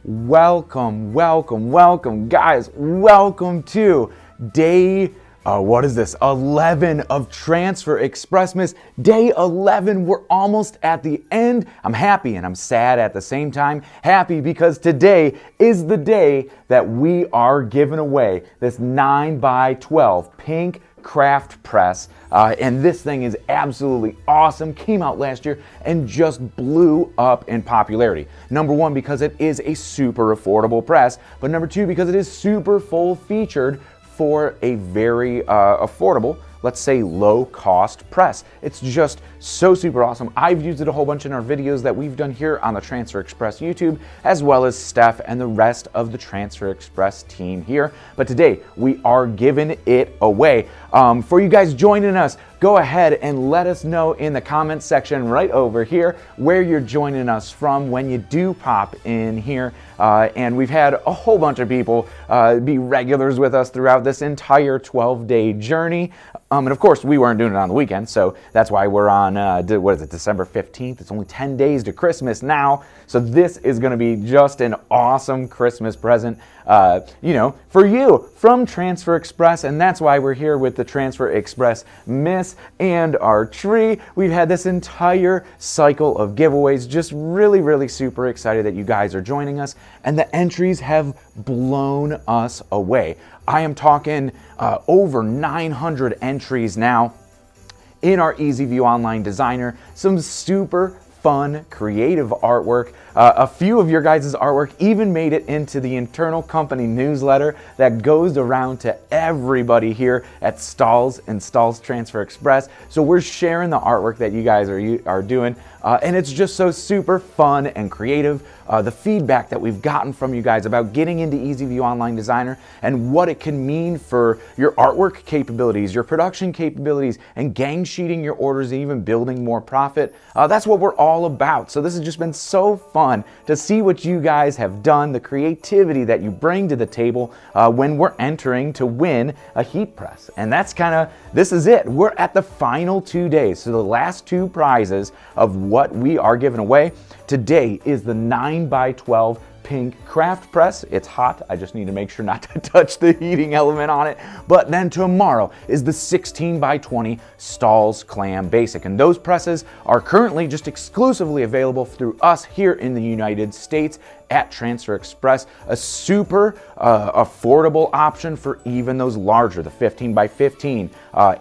Welcome, welcome, welcome, guys. Welcome to day, what is this? 11 of Transfer ExpressMas. Day 11, we're almost at the end. I'm happy and I'm sad at the same time. Happy because today is the day that we are giving away this 9x12 pink craft press, and this thing is absolutely awesome. Came out last year and just blew up in popularity. Number one, because it is a super affordable press, but number two, because it is super full featured for a very affordable, let's say low cost press. It's just so super awesome. I've used it a whole bunch in our videos that we've done here on the Transfer Express YouTube, as well as Steph and the rest of the Transfer Express team here. But today we are giving it away. For you guys joining us, go ahead and let us know in the comments section right over here where you're joining us from when you do pop in here. And we've had a whole bunch of people be regulars with us throughout this entire 12-day journey. And of course, we weren't doing it on the weekend, so that's why we're on, what is it, December 15th? It's only 10 days to Christmas now, so this is going to be just an awesome Christmas present, for you from Transfer Express, and that's why we're here with the Transfer Express Miss and our tree. We've had this entire cycle of giveaways, just really, really super excited that you guys are joining us, and the entries have blown us away. I am talking over 900 entries now in our Easy View Online Designer. Some super fun, creative artwork. A few of your guys' artwork even made it into the internal company newsletter that goes around to everybody here at Stalls and Stalls Transfer Express. So we're sharing the artwork that you guys are doing, and it's just so super fun and creative. The feedback that we've gotten from you guys about getting into Easy View Online Designer and what it can mean for your artwork capabilities, your production capabilities, and gang sheeting your orders, and even building more profit. That's what we're all about. So this has just been so fun to see what you guys have done, the creativity that you bring to the table when we're entering to win a heat press. And that's this is it. We're at the final 2 days. So the last two prizes of what we are giving away. Today is the 9x12 pink craft press. It's hot. I just need to make sure not to touch the heating element on it. But then tomorrow is the 16x20 Stalls Clam Basic. And those presses are currently just exclusively available through us here in the United States at Transfer Express. A super affordable option for even those larger, the 15x15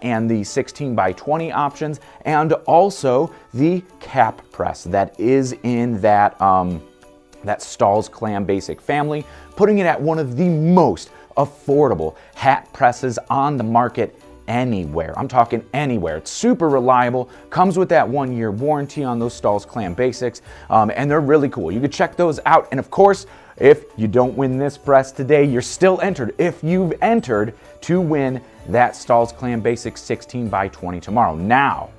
and the 16x20 options, and also the cap press that is in that Stalls Clam Basic family, putting it at one of the most affordable hat presses on the market anywhere. I'm talking anywhere. It's super reliable, comes with that 1-year warranty on those Stalls Clam Basics, and they're really cool. You can check those out. And of course, if you don't win this press today, you're still entered. If you've entered to win that Stalls Clam Basic 16x20 tomorrow. Now,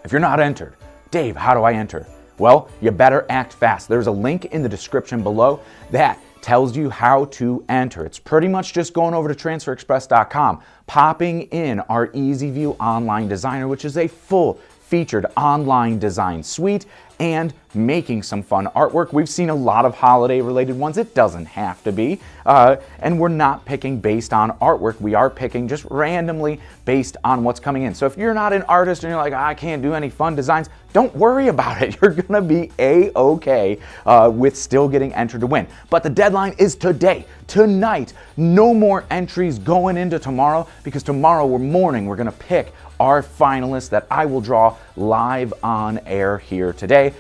if you're not entered, Dave, how do I enter? Well, you better act fast. There's a link in the description below that tells you how to enter. It's pretty much just going over to transferexpress.com, popping in our Easy View Online Designer, which is a full featured online design suite, and making some fun artwork. We've seen a lot of holiday related ones. It doesn't have to be. And we're not picking based on artwork. We are picking just randomly based on what's coming in. So if you're not an artist and you're like, I can't do any fun designs, don't worry about it. You're gonna be A-okay with still getting entered to win. But the deadline is today, tonight. No more entries going into tomorrow, because tomorrow morning we're gonna pick our finalists that I will draw live on air here today,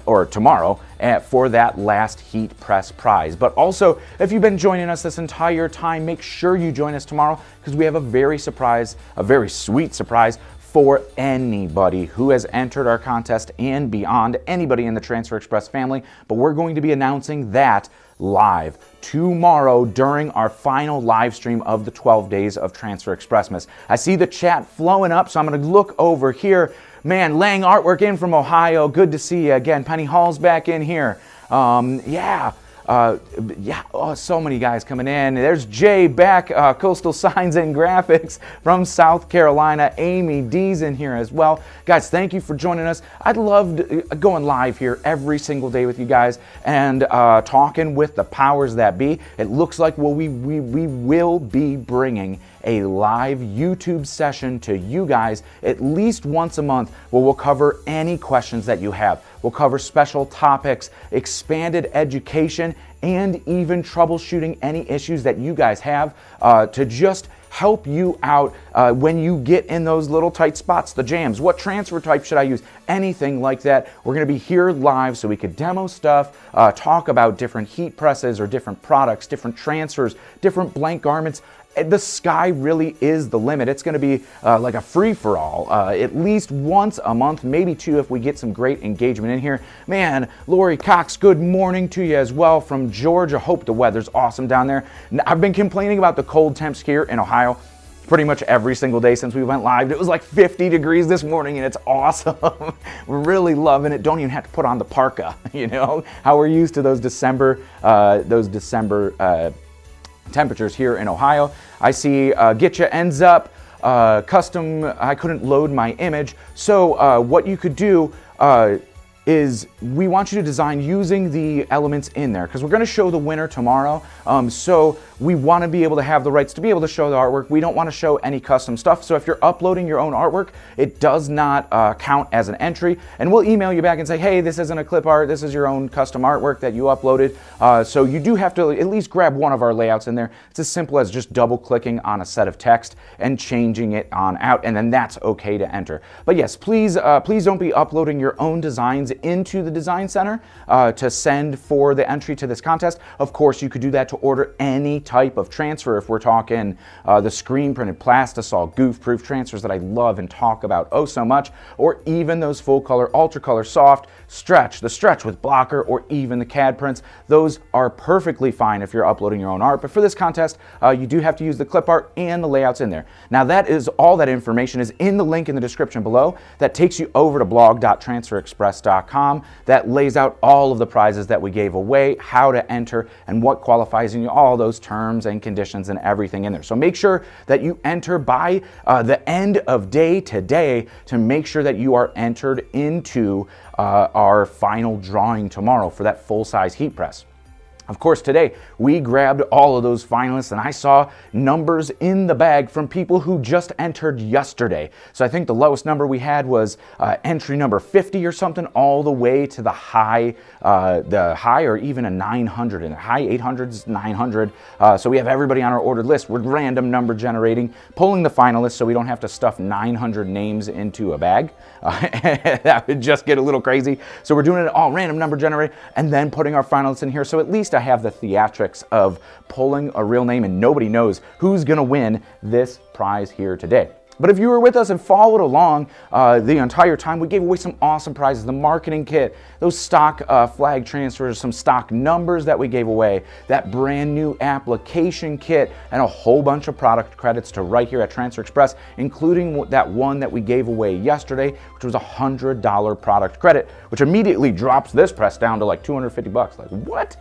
or tomorrow, for that last heat press prize. But also, if you've been joining us this entire time, make sure you join us tomorrow, because we have a very sweet surprise for anybody who has entered our contest and beyond, anybody in the Transfer Express family. But we're going to be announcing that live tomorrow during our final live stream of the 12 days of Transfer ExpressMas. I see the chat flowing up, so I'm going to look over here. Man, Lang Artwork in from Ohio. Good to see you again. Penny Hall's back in here. Yeah, oh, so many guys coming in. There's Jay back, Coastal Signs and Graphics from South Carolina. Amy D's in here as well. Guys, thank you for joining us. I'd love going live here every single day with you guys and talking with the powers that be. It looks like we will be bringing a live YouTube session to you guys at least once a month where we'll cover any questions that you have. We'll cover special topics, expanded education, and even troubleshooting any issues that you guys have to just help you out when you get in those little tight spots, the jams. What transfer type should I use? Anything like that. We're going to be here live so we could demo stuff, talk about different heat presses or different products, different transfers, different blank garments. The sky really is the limit. It's going to be like a free-for-all at least once a month, maybe two if we get some great engagement in here. Man, Lori Cox, good morning to you as well from Georgia. Hope the weather's awesome down there. I've been complaining about the cold temps here in Ohio pretty much every single day since we went live. It was like 50 degrees this morning and it's awesome. We're really loving it. Don't even have to put on the parka, you know, how we're used to those December temperatures here in Ohio. I see Getcha ends up custom. I couldn't load my image. So what you could do is we want you to design using the elements in there because we're going to show the winner tomorrow. So we want to be able to have the rights to be able to show the artwork. We don't want to show any custom stuff. So if you're uploading your own artwork, it does not count as an entry. And we'll email you back and say, hey, this isn't a clip art. This is your own custom artwork that you uploaded. So you do have to at least grab one of our layouts in there. It's as simple as just double clicking on a set of text and changing it on out. And then that's okay to enter. But yes, please don't be uploading your own designs into the Design Center to send for the entry to this contest. Of course, you could do that to order any type of transfer if we're talking the screen printed plastisol goof proof transfers that I love and talk about oh so much, or even those full color, ultra color, soft, stretch, the stretch with blocker, or even the CAD prints. Those are perfectly fine if you're uploading your own art, but for this contest you do have to use the clip art and the layouts in there. Now that is all that information is in the link in the description below that takes you over to blog.transferexpress.com. that lays out all of the prizes that we gave away, how to enter, and what qualifies in you, all those terms and conditions and everything in there. So make sure that you enter by the end of day today to make sure that you are entered into our final drawing tomorrow for that full-size heat press. Of course, today we grabbed all of those finalists and I saw numbers in the bag from people who just entered yesterday. So I think the lowest number we had was entry number 50 or something, all the way to the high or even a 900, in the high 800s, 900. So we have everybody on our ordered list. We're random number generating, pulling the finalists so we don't have to stuff 900 names into a bag. That would just get a little crazy. So we're doing it all random number generated and then putting our finalists in here. So at least I have the theatrics of pulling a real name and nobody knows who's going to win this prize here today. But if you were with us and followed along the entire time, we gave away some awesome prizes. The marketing kit, those stock flag transfers, some stock numbers that we gave away, that brand new application kit, and a whole bunch of product credits to right here at Transfer Express, including that one that we gave away yesterday, which was a $100 product credit, which immediately drops this press down to like 250 bucks. Like, what?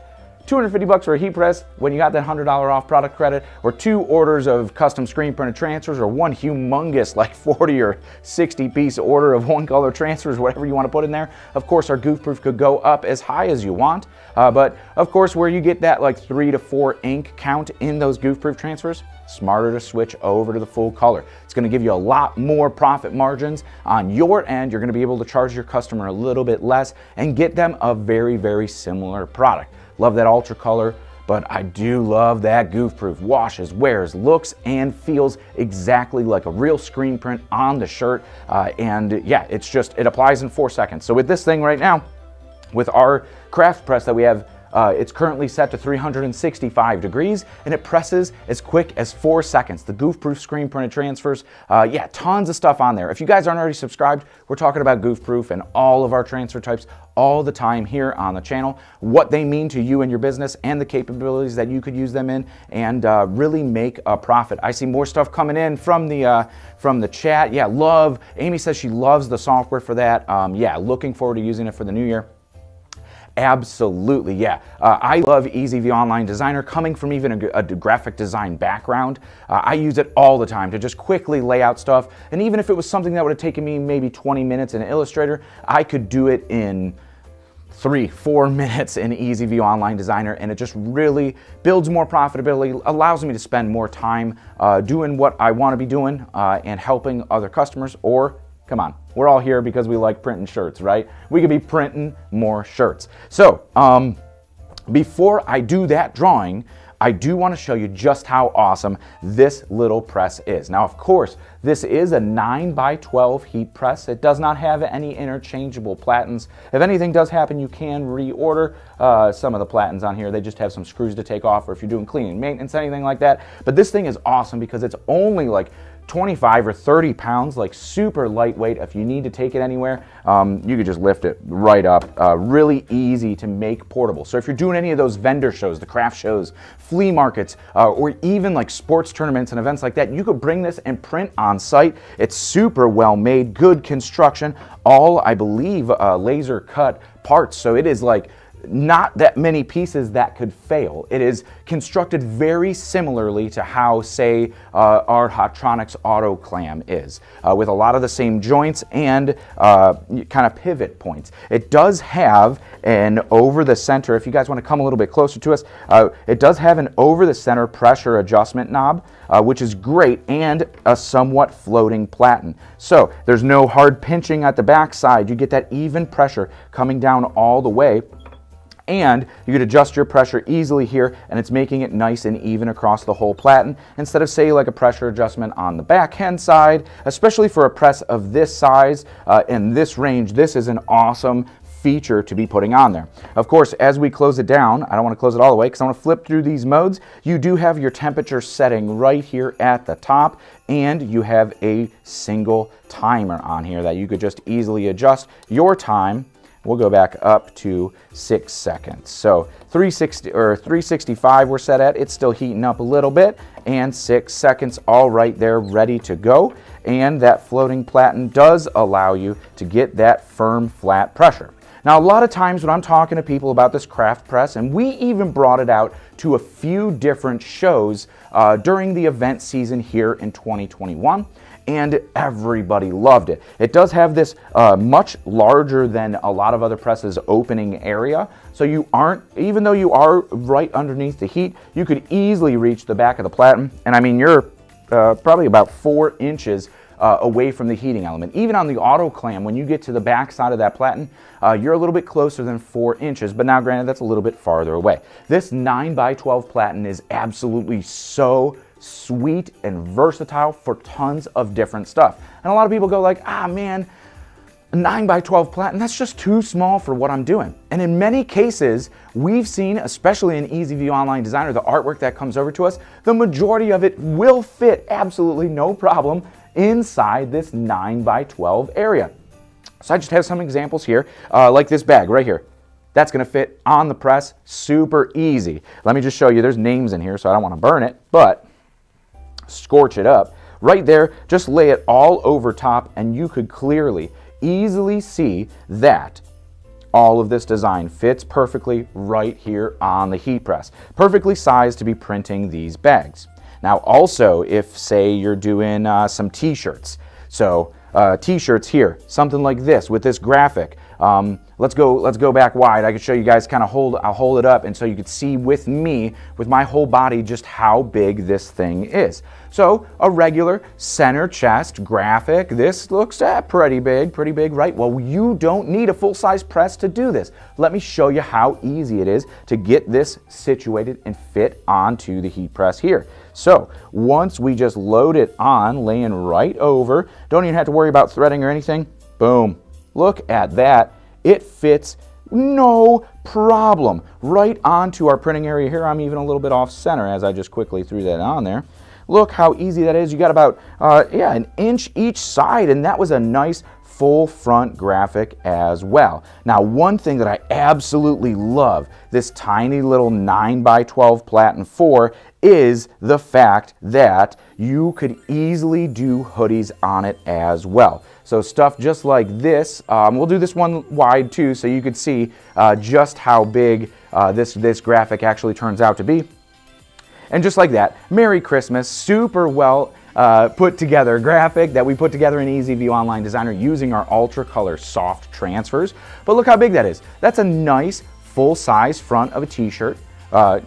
250 bucks for a heat press when you got that $100 off product credit, or 2 orders of custom screen printed transfers, or one humongous like 40 or 60 piece order of one color transfers, whatever you want to put in there. Of course, our goof proof could go up as high as you want, but of course, where you get that like 3 to 4 ink count in those goof proof transfers, smarter to switch over to the full color. It's going to give you a lot more profit margins on your end. You're going to be able to charge your customer a little bit less and get them a very, very similar product. Love that ultra color, but I do love that goof proof. Washes, wears, looks, and feels exactly like a real screen print on the shirt. And yeah, it applies in 4 seconds. So with this thing right now, with our craft press that we have, it's currently set to 365 degrees and it presses as quick as 4 seconds. The goof proof screen printed transfers, yeah, tons of stuff on there. If you guys aren't already subscribed, we're talking about goof proof and all of our transfer types all the time here on the channel, what they mean to you and your business and the capabilities that you could use them in and really make a profit. I see more stuff coming in from the chat. Yeah, Amy says she loves the software for that. Yeah, looking forward to using it for the new year. Absolutely, yeah. I love EasyView Online Designer. Coming from even a graphic design background, I use it all the time to just quickly lay out stuff. And even if it was something that would have taken me maybe 20 minutes in Illustrator, I could do it in 3-4 minutes in EasyView Online Designer, and it just really builds more profitability, allows me to spend more time doing what I want to be doing and helping other customers. Or, come on, we're all here because we like printing shirts, right? We could be printing more shirts. So, before I do that drawing, I do want to show you just how awesome this little press is. Now, of course, this is a 9x12 heat press. It does not have any interchangeable platens. If anything does happen, you can reorder some of the platens on here. They just have some screws to take off, or if you're doing cleaning, maintenance, anything like that. But this thing is awesome because it's only like 25 or 30 pounds, like super lightweight. If you need to take it anywhere, you could just lift it right up. Really easy to make portable. So if you're doing any of those vendor shows, the craft shows, flea markets, or even like sports tournaments and events like that, you could bring this and print on site. It's super well made, good construction, all, I believe, laser cut parts. So it is like not that many pieces that could fail. It is constructed very similarly to how, say, our Hotronics auto clam is, with a lot of the same joints and kind of pivot points. It does have an over the center, if you guys want to come a little bit closer to us, it does have an over the center pressure adjustment knob, which is great, and a somewhat floating platen. So there's no hard pinching at the back side. You get that even pressure coming down all the way. And you could adjust your pressure easily here, and it's making it nice and even across the whole platen, instead of, say, like a pressure adjustment on the backhand side. Especially for a press of this size and this range, this is an awesome feature to be putting on there. Of course, as we close it down, I don't want to close it all the way because I want to flip through these modes. You do have your temperature setting right here at the top, and you have a single timer on here that you could just easily adjust your time. We'll go back up to 6 seconds. So 360 or 365 we're set at. It's still heating up a little bit, and 6 seconds, all right there, ready to go. And that floating platen does allow you to get that firm, flat pressure. Now, a lot of times when I'm talking to people about this craft press, and we even brought it out to a few different shows during the event season here in 2021, and everybody loved it. It does have this much larger than a lot of other presses opening area, so you aren't, even though you are right underneath the heat, you could easily reach the back of the platen, and I mean, you're probably about 4 inches away from the heating element. Even on the auto clam, when you get to the back side of that platen, you're a little bit closer than 4 inches, but now granted, that's a little bit farther away. This 9x12 platen is absolutely so sweet and versatile for tons of different stuff. And a lot of people go like, ah man, a 9x12 platen, that's just too small for what I'm doing. And in many cases, we've seen, especially in EasyView Online Designer, the artwork that comes over to us, the majority of it will fit absolutely no problem inside this 9x12 area. So I just have some examples here, like this bag right here. That's going to fit on the press super easy. Let me just show you, there's names in here, so I don't want to burn it, but scorch it up. Right there, just lay it all over top, and you could clearly, easily see that all of this design fits perfectly right here on the heat press. Perfectly sized to be printing these bags. Now also, if say you're doing some t-shirts, so t-shirts here, something like this with this graphic. Let's go back wide. I could show you guys kind of I'll hold it up, and so you could see with me, with my whole body, just how big this thing is. So a regular center chest graphic, this looks pretty big, right? Well, you don't need a full-size press to do this. Let me show you how easy it is to get this situated and fit onto the heat press here. So once we just load it on, laying right over, don't even have to worry about threading or anything, boom. Look at that. It fits no problem right onto our printing area here. I'm even a little bit off center as I just quickly threw that on there. Look how easy that is. You got about, yeah, an inch each side, and that was a nice full front graphic as well. Now, one thing that I absolutely love this tiny little 9x12 Platen 4 is the fact that you could easily do hoodies on it as well. So stuff just like this, we'll do this one wide too so you could see just how big this graphic actually turns out to be. And just like that, Merry Christmas, super well put together graphic that we put together in EasyView Online Designer using our Ultra Color soft transfers. But look how big that is. That's a nice full-size front of a t-shirt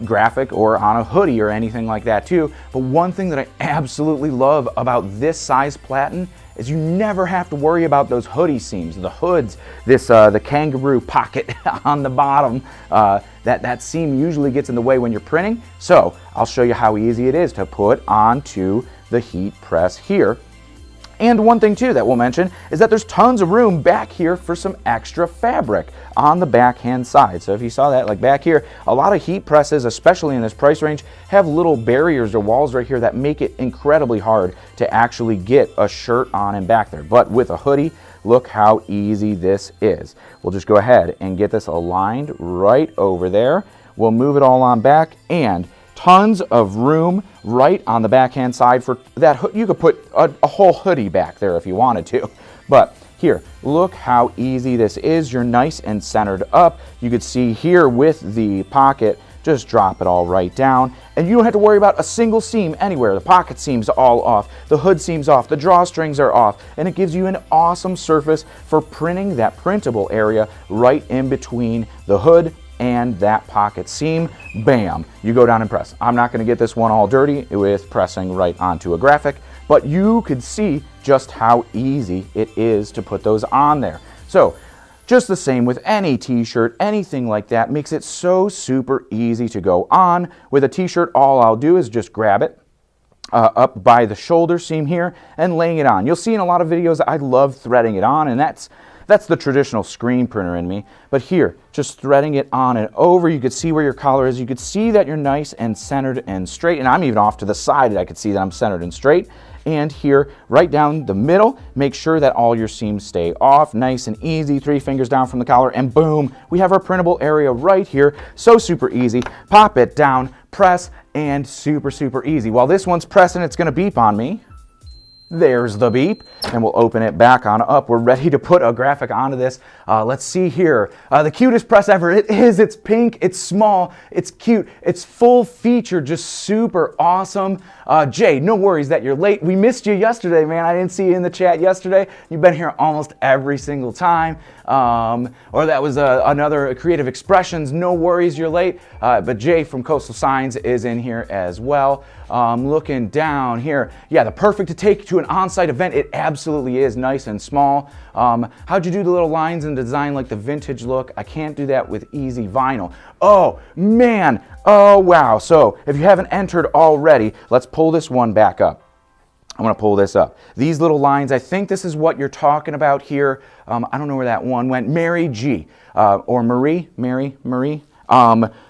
graphic, or on a hoodie or anything like that too. But one thing that I absolutely love about this size platen is you never have to worry about those hoodie seams, the hoods, the kangaroo pocket on the bottom. That seam usually gets in the way when you're printing. So I'll show you how easy it is to put onto the heat press here. And one thing too that we'll mention is that there's tons of room back here for some extra fabric on the backhand side. So if you saw that, like back here, a lot of heat presses, especially in this price range, have little barriers or walls right here that make it incredibly hard to actually get a shirt on and back there. But with a hoodie, look how easy this is. We'll just go ahead and get this aligned right over there. We'll move it all on back, and tons of room right on the backhand side for that. You could put a whole hoodie back there if you wanted to. But here, look how easy this is. You're nice and centered up. You could see here with the pocket, just drop it all right down, and you don't have to worry about a single seam anywhere. The pocket seam's all off, the hood seam's off, the drawstrings are off, and it gives you an awesome surface for printing that printable area right in between the hood and that pocket seam. Bam, you go down and press. I'm not going to get this one all dirty with pressing right onto a graphic, but you could see just how easy it is to put those on there. So just the same with any t-shirt, anything like that makes it so super easy to go on. With a t-shirt, all I'll do is just grab it up by the shoulder seam here and laying it on. You'll see in a lot of videos I love threading it on, and that's the traditional screen printer in me. But here, just threading it on and over, you could see where your collar is. You could see that you're nice and centered and straight. And I'm even off to the side that I could see that I'm centered and straight. And here, right down the middle, make sure that all your seams stay off. Nice and easy, 3 fingers down from the collar, and boom, we have our printable area right here. So super easy. Pop it down, press, and super, super easy. While this one's pressing, it's gonna beep on me. There's the beep, and we'll open it back on up. We're ready to put a graphic onto this. Let's see here. The cutest press ever. It is. It's pink. It's small. It's cute. It's full feature. Just super awesome. Jay, no worries that you're late. We missed you yesterday, man. I didn't see you in the chat yesterday. You've been here almost every single time. Or that was another Creative Expressions. No worries, you're late. But Jay from Coastal Signs is in here as well. Looking down here, yeah, the perfect to take to an on-site event. It absolutely is nice and small. How'd you do the little lines and design like the vintage look? I can't do that with Easy Vinyl. Oh man, oh wow. So if you haven't entered already, let's pull this one back up. I'm going to pull this up. These little lines, I think this is what you're talking about here. I don't know where that one went. Mary G. Or Marie, Marie.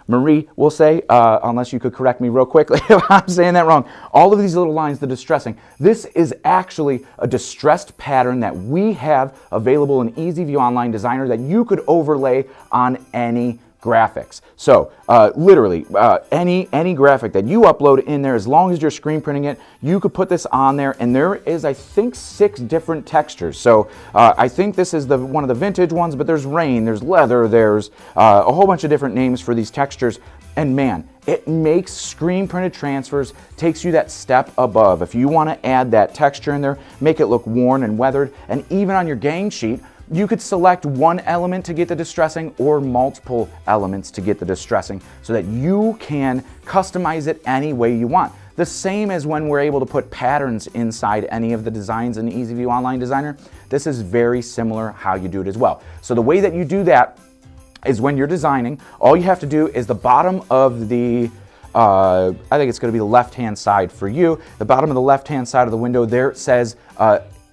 Marie will say, unless you could correct me real quickly if I'm saying that wrong. All of these little lines, the distressing. This is actually a distressed pattern that we have available in EasyView Online Designer that you could overlay on any graphics. So literally any graphic that you upload in there, as long as you're screen printing it, you could put this on there, and there is, I think, 6 different textures. So I think this is one of the vintage ones, but there's rain, there's leather, there's a whole bunch of different names for these textures. And man, it makes screen printed transfers, takes you that step above. If you want to add that texture in there, make it look worn and weathered, and even on your gang sheet, you could select one element to get the distressing or multiple elements to get the distressing so that you can customize it any way you want. The same as when we're able to put patterns inside any of the designs in EasyView Online Designer. This is very similar how you do it as well. So the way that you do that is when you're designing, all you have to do is the bottom of the I think it's going to be the left-hand side for you. The bottom of the left-hand side of the window there says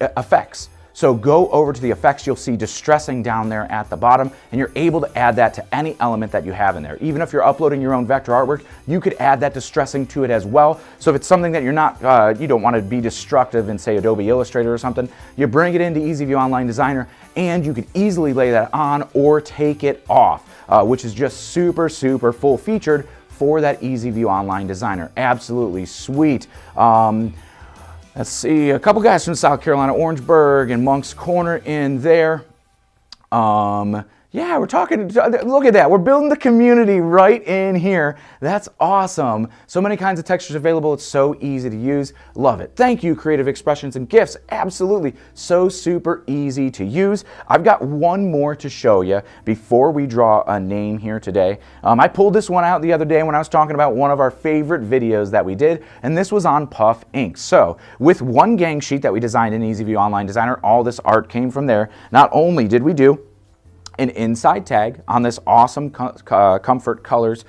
effects. So go over to the effects, you'll see distressing down there at the bottom, and you're able to add that to any element that you have in there. Even if you're uploading your own vector artwork, you could add that distressing to it as well. So if it's something that you're not, you don't want to be destructive in, say, Adobe Illustrator or something, you bring it into EasyView Online Designer, and you could easily lay that on or take it off, which is just super, super full featured for that EasyView Online Designer. Absolutely sweet. Let's see, a couple guys from South Carolina, Orangeburg and Moncks Corner in there. Yeah, we're talking, look at that. We're building the community right in here. That's awesome. So many kinds of textures available. It's so easy to use. Love it. Thank you, Creative Expressions and Gifts. Absolutely. So super easy to use. I've got one more to show you before we draw a name here today. I pulled this one out the other day when I was talking about one of our favorite videos that we did, and this was on puff ink. So with one gang sheet that we designed in EasyView Online Designer, all this art came from there. Not only did we do an inside tag on this awesome Comfort Colors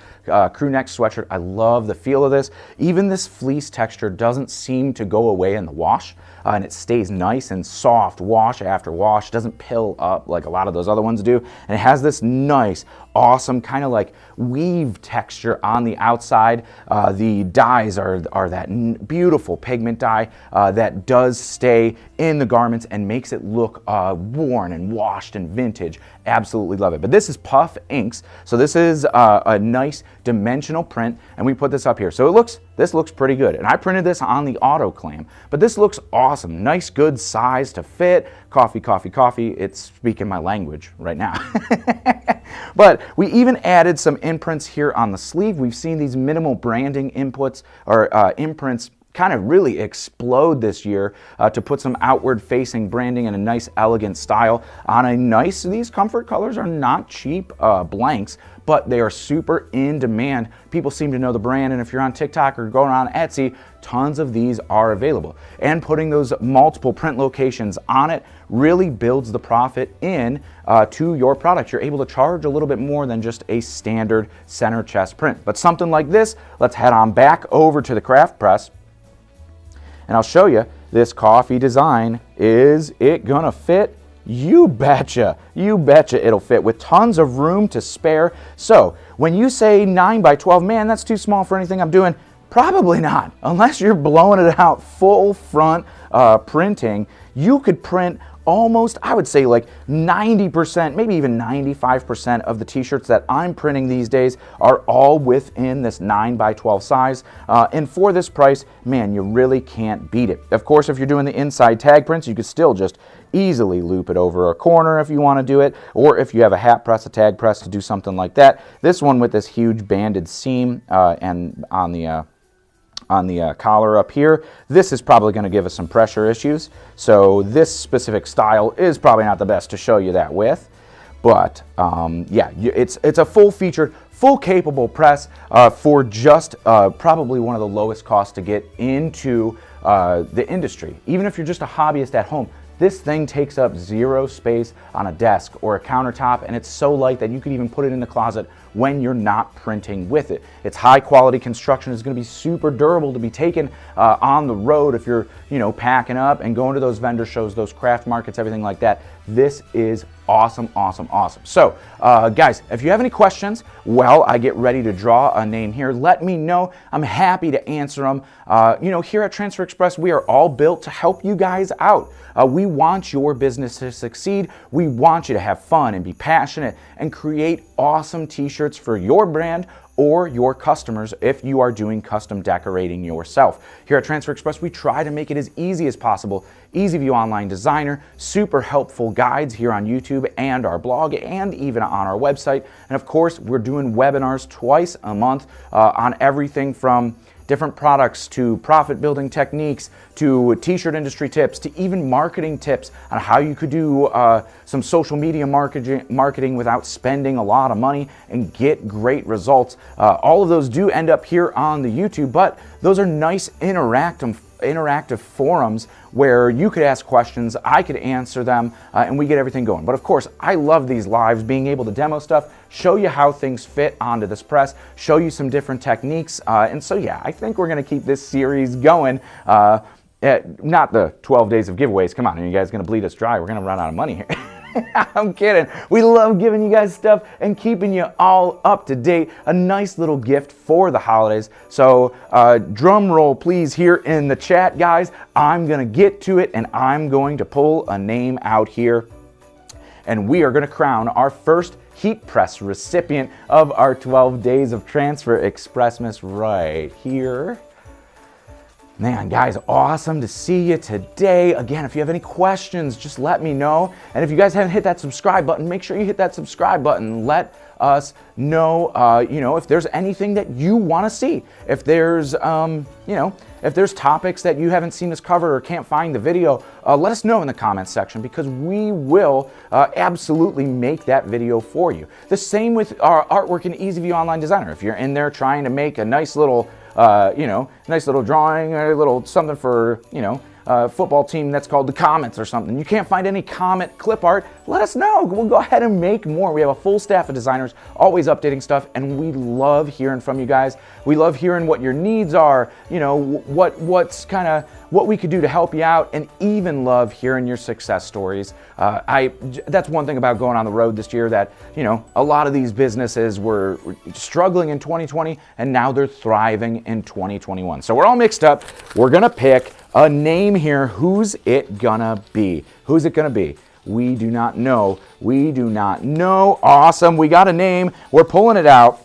crew neck sweatshirt. I love the feel of this. Even this fleece texture doesn't seem to go away in the wash, and it stays nice and soft wash after wash. It doesn't pill up like a lot of those other ones do, and it has this nice, awesome kind of like weave texture on the outside. The dyes are that beautiful pigment dye that does stay in the garments and makes it look worn and washed and vintage. Absolutely love it. But this is puff inks, so this is a nice dimensional print, and we put this up here. So this looks pretty good, and I printed this on the autoclam, but this looks awesome. Nice, good size to fit. Coffee, coffee, coffee. It's speaking my language right now. But we even added some imprints here on the sleeve. We've seen these minimal branding inputs or imprints kind of really explode this year to put some outward facing branding in a nice elegant style on a nice, these Comfort Colors are not cheap blanks, but they are super in demand. People seem to know the brand, and if you're on TikTok or going on Etsy, tons of these are available. And putting those multiple print locations on it really builds the profit in to your product. You're able to charge a little bit more than just a standard center chest print. But something like this, let's head on back over to the craft press, and I'll show you this coffee design. Is it gonna fit? You betcha. You betcha it'll fit with tons of room to spare. So when you say 9 by 12, man, that's too small for anything I'm doing. Probably not. Unless you're blowing it out full front printing, you could print almost, I would say like 90%, maybe even 95% of the t-shirts that I'm printing these days are all within this 9 by 12 size. And for this price, man, you really can't beat it. Of course, if you're doing the inside tag prints, you could still just easily loop it over a corner if you want to do it, or if you have a hat press, a tag press to do something like that. This one with this huge banded seam and on the collar up here, this is probably going to give us some pressure issues. So this specific style is probably not the best to show you that with. But yeah, it's a full-featured, full-capable press for just probably one of the lowest costs to get into the industry. Even if you're just a hobbyist at home, this thing takes up zero space on a desk or a countertop, and it's so light that you could even put it in the closet when you're not printing with it. It's high quality construction. It's going to be super durable to be taken on the road if you're, packing up and going to those vendor shows, those craft markets, everything like that. This is awesome, awesome, awesome. So, guys, if you have any questions while I get ready to draw a name here, let me know. I'm happy to answer them. Here at Transfer Express, we are all built to help you guys out. We want your business to succeed. We want you to have fun and be passionate and create awesome t-shirts for your brand or your customers if you are doing custom decorating yourself. Here at Transfer Express, we try to make it as easy as possible. EasyView Online Designer, super helpful guides here on YouTube and our blog and even on our website. And of course, we're doing webinars twice a month on everything from different products to profit building techniques to t-shirt industry tips to even marketing tips on how you could do some social media marketing without spending a lot of money and get great results. All of those do end up here on the YouTube, but those are nice interactive forums where you could ask questions, I could answer them, and we get everything going. But of course, I love these lives, being able to demo stuff, show you how things fit onto this press, show you some different techniques. And so yeah, I think we're gonna keep this series going. not the 12 days of giveaways. Come on, are you guys going to bleed us dry? We're going to run out of money here. I'm kidding. We love giving you guys stuff and keeping you all up to date. A nice little gift for the holidays. So drum roll please here in the chat, guys. I'm going to get to it and I'm going to pull a name out here. And we are going to crown our first heat press recipient of our 12 days of transfer ExpressMas right here. Man, guys, awesome to see you today. Again, if you have any questions, just let me know. And if you guys haven't hit that subscribe button, make sure you hit that subscribe button. Let us know, if there's anything that you want to see. If there's, if there's topics that you haven't seen us cover or can't find the video, let us know in the comments section because we will absolutely make that video for you. The same with our artwork in Easy View Online Designer. If you're in there trying to make a nice little nice little drawing, a little something for, football team that's called the Comets or something. You can't find any Comet clip art, let us know. We'll go ahead and make more. We have a full staff of designers always updating stuff, and we love hearing from you guys. We love hearing what your needs are, what we could do to help you out, and even love hearing your success stories. That's one thing about going on the road this year that, a lot of these businesses were struggling in 2020 and now they're thriving in 2021. So we're all mixed up. We're gonna pick a name here. Who's it gonna be? Who's it gonna be? We do not know. We do not know. Awesome, we got a name. We're pulling it out.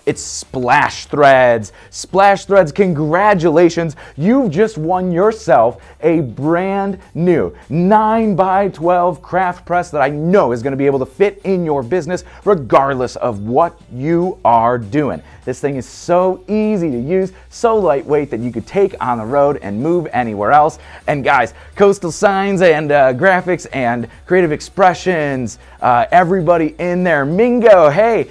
It's Splash Threads. Splash Threads, congratulations. You've just won yourself a brand new 9x12 craft press that I know is gonna be able to fit in your business regardless of what you are doing. This thing is so easy to use, so lightweight that you could take on the road and move anywhere else. And guys, Coastal Signs and graphics and creative expressions, everybody in there. Mingo, hey,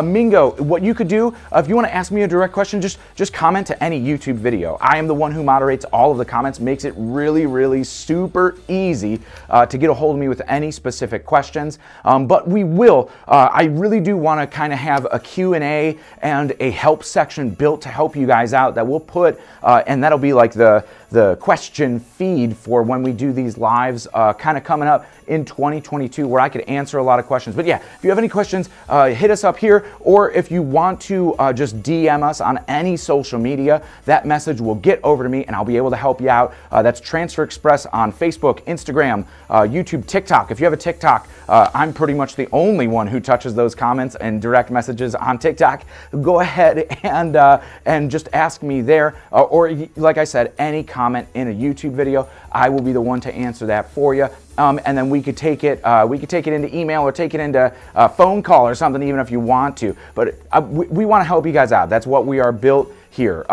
Mingo, what you could do, if you want to ask me a direct question, just comment to any YouTube video. I am the one who moderates all of the comments, makes it really, really super easy to get a hold of me with any specific questions. But we will, I really do want to kind of have a Q&A and a help section built to help you guys out that we'll put, and that'll be like the question feed for when we do these lives kind of coming up in 2022 where I could answer a lot of questions. But yeah, if you have any questions, hit us up here, or if you want to just DM us on any social media, that message will get over to me and I'll be able to help you out. That's Transfer Express on Facebook, Instagram, YouTube, TikTok. If you have a TikTok, I'm pretty much the only one who touches those comments and direct messages on TikTok. Go ahead and just ask me there, or like I said, any comment in a YouTube video, I will be the one to answer that for you. And then we could take it into email or take it into a phone call or something, even if you want to. But we want to help you guys out. That's what we are built here.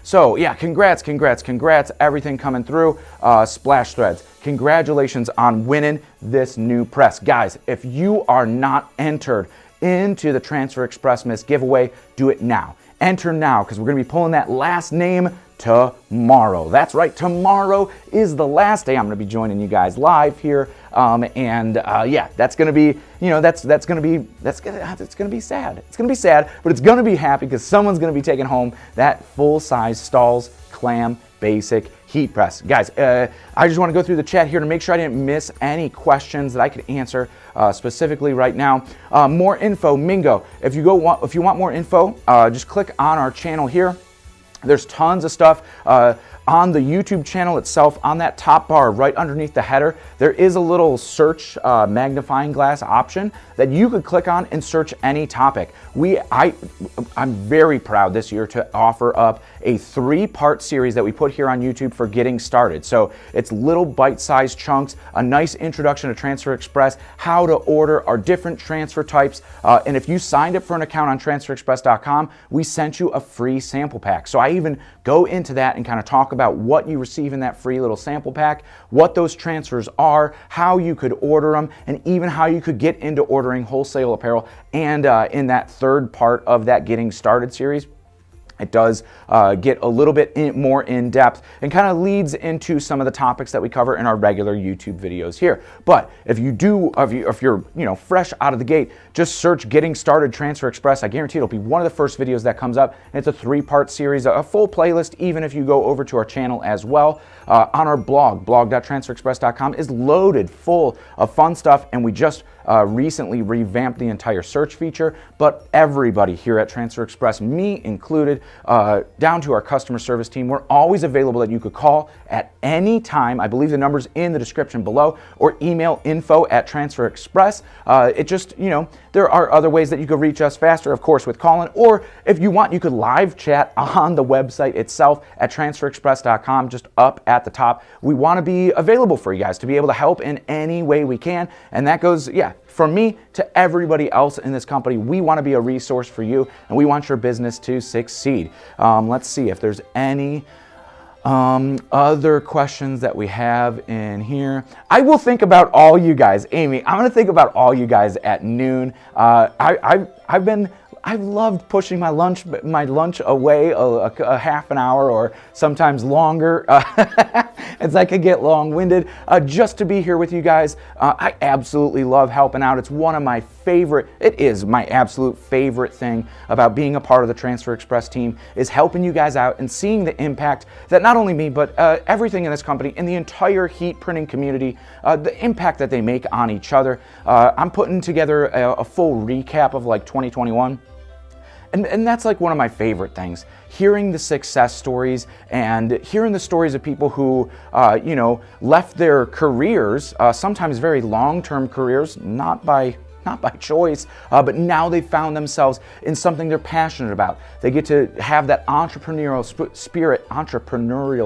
So yeah, congrats, everything coming through. Splash Threads, congratulations on winning this new press. Guys, if you are not entered into the Transfer ExpressMas giveaway, do it now. Enter now, because we're going to be pulling that last name tomorrow. That's right, tomorrow is the last day I'm going to be joining you guys live here, yeah, that's going to be, it's going to be sad. It's going to be sad, but it's going to be happy because someone's going to be taking home that full-size Stahl's Clam Basic heat press. Guys, I just want to go through the chat here to make sure I didn't miss any questions that I could answer specifically right now. More info, Mingo. If you want more info, just click on our channel here. There's tons of stuff on the YouTube channel itself. On that top bar right underneath the header, there is a little search magnifying glass option that you could click on and search any topic. I'm very proud this year to offer up a 3-part series that we put here on YouTube for getting started. So it's little bite-sized chunks, a nice introduction to Transfer Express, how to order our different transfer types, and if you signed up for an account on transferexpress.com, we sent you a free sample pack. So I even go into that and kind of talk about what you receive in that free little sample pack, what those transfers are, how you could order them, and even how you could get into ordering wholesale apparel. And in that third part of that Getting Started series, It does get a little bit more in depth and kind of leads into some of the topics that we cover in our regular YouTube videos here. But if you're fresh out of the gate, just search Getting Started Transfer Express. I guarantee it'll be one of the first videos that comes up. And it's a 3-part series, a full playlist, even if you go over to our channel as well. On our blog.transferexpress.com is loaded full of fun stuff, and we just recently revamped the entire search feature. But everybody here at Transfer Express, me included, down to our customer service team, we're always available that you could call at any time. I believe the number's in the description below, or email info@transferexpress. It just, there are other ways that you could reach us faster, of course, with calling, or if you want, you could live chat on the website itself at transferexpress.com, just up at the top. We want to be available for you guys to be able to help in any way we can, and that goes, from me to everybody else in this company. We want to be a resource for you, and we want your business to succeed. Let's see if there's any other questions that we have in here. I will think about all you guys. Amy, I'm going to think about all you guys at noon. I've loved pushing my lunch away a half an hour or sometimes longer, as I could get long-winded, just to be here with you guys. I absolutely love helping out. It's one of my favorite, it is my absolute favorite thing about being a part of the Transfer Express team, is helping you guys out and seeing the impact that not only me, but everything in this company and the entire heat printing community, the impact that they make on each other. I'm putting together a full recap of like 2021. And that's like one of my favorite things, hearing the success stories and hearing the stories of people who, left their careers, sometimes very long-term careers, not by choice, but now they found themselves in something they're passionate about. They get to have that entrepreneurial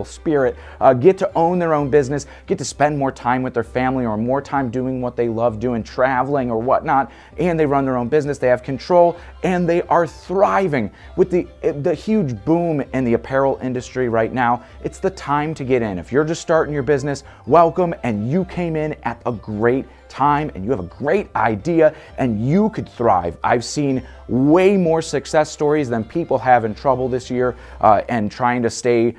spirit, get to own their own business, get to spend more time with their family or more time doing what they love doing, traveling or whatnot, and they run their own business. They have control, and they are thriving. With the huge boom in the apparel industry right now, it's the time to get in. If you're just starting your business, welcome, and you came in at a great time and you have a great idea and you could thrive. I've seen way more success stories than people have in trouble this year and trying to stay,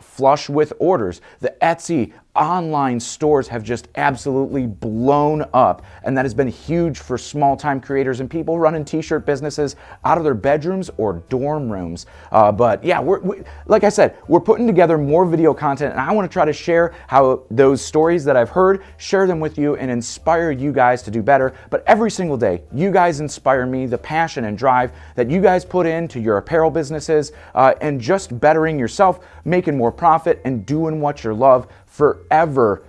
flush with orders. The Etsy online stores have just absolutely blown up, and that has been huge for small-time creators and people running t-shirt businesses out of their bedrooms or dorm rooms. But yeah, like I said, we're putting together more video content, and I want to try to share how those stories that I've heard, share them with you and inspire you guys to do better. But every single day, you guys inspire me, the passion and drive that you guys put into your apparel businesses and just bettering yourself, making more profit, and doing what you love. Forever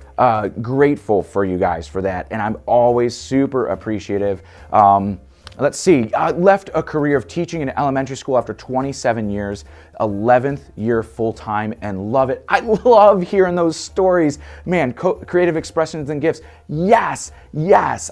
grateful for you guys for that, and I'm always super appreciative. Let's see, I left a career of teaching in elementary school after 27 years, 11th year full-time, and love it. I love hearing those stories. Man, creative expressions and gifts. Yes,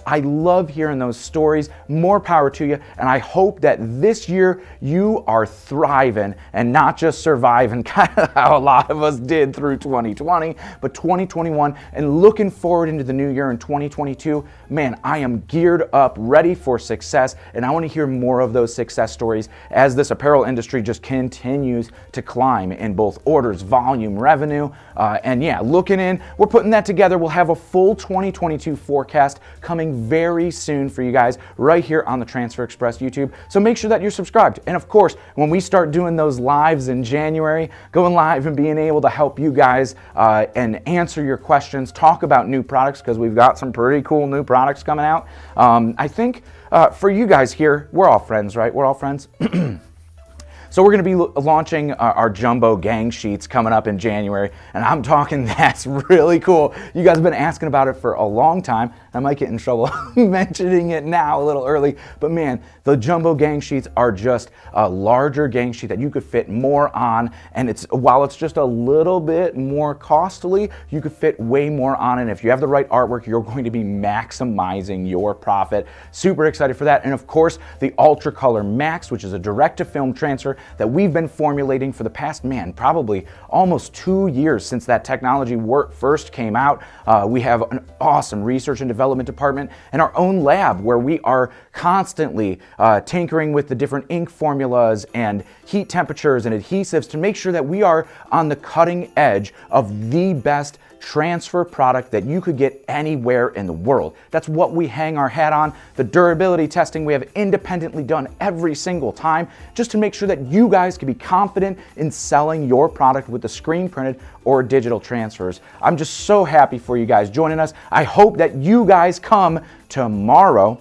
I love hearing those stories. More power to you, and I hope that this year you are thriving and not just surviving, kind of how a lot of us did through 2020, but 2021, and looking forward into the new year in 2022. Man, I am geared up, ready for success, and I want to hear more of those success stories as this apparel industry just continues to climb in both orders, volume, revenue, and yeah, looking in, we're putting that together. We'll have a full 2022 forecast coming very soon for you guys right here on the Transfer Express YouTube. So make sure that you're subscribed. And of course, when we start doing those lives in January, going live and being able to help you guys and answer your questions, talk about new products, because we've got some pretty cool new products coming out. I think for you guys here, we're all friends, right? We're all friends. So we're going to be launching our jumbo gang sheets coming up in January, and I'm talking that's really cool. You guys have been asking about it for a long time. I might get in trouble mentioning it now a little early, but man, the jumbo gang sheets are just a larger gang sheet that you could fit more on, and while it's just a little bit more costly, you could fit way more on it. If you have the right artwork, you're going to be maximizing your profit. Super excited for that. And of course, the Ultra Color Max, which is a direct-to-film transfer that we've been formulating for the past, probably almost 2 years since that technology first came out. We have an awesome research and development department and our own lab where we are constantly tinkering with the different ink formulas and heat temperatures and adhesives to make sure that we are on the cutting edge of the best transfer product that you could get anywhere in the world. That's what we hang our hat on. The durability testing we have independently done every single time just to make sure that you guys can be confident in selling your product with the screen printed or digital transfers. I'm just so happy for you guys joining us. I hope that you guys come tomorrow.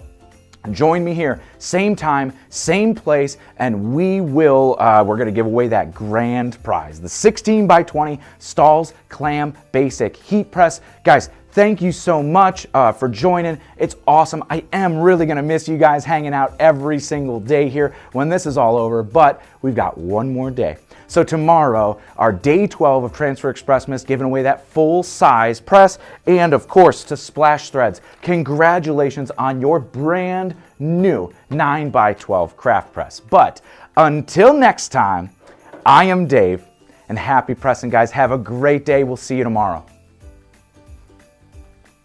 Join me here, same time, same place, and we're gonna give away that grand prize, the 16 by 20 Stahl's Clam Basic Heat Press. Guys, thank you so much for joining. It's awesome. I am really gonna miss you guys hanging out every single day here when this is all over, but we've got one more day. So tomorrow, our day 12 of Transfer ExpressMas, giving away that full-size press, and of course, to Splash Threads, congratulations on your brand new 9x12 craft press. But until next time, I am Dave, and happy pressing, guys. Have a great day. We'll see you tomorrow.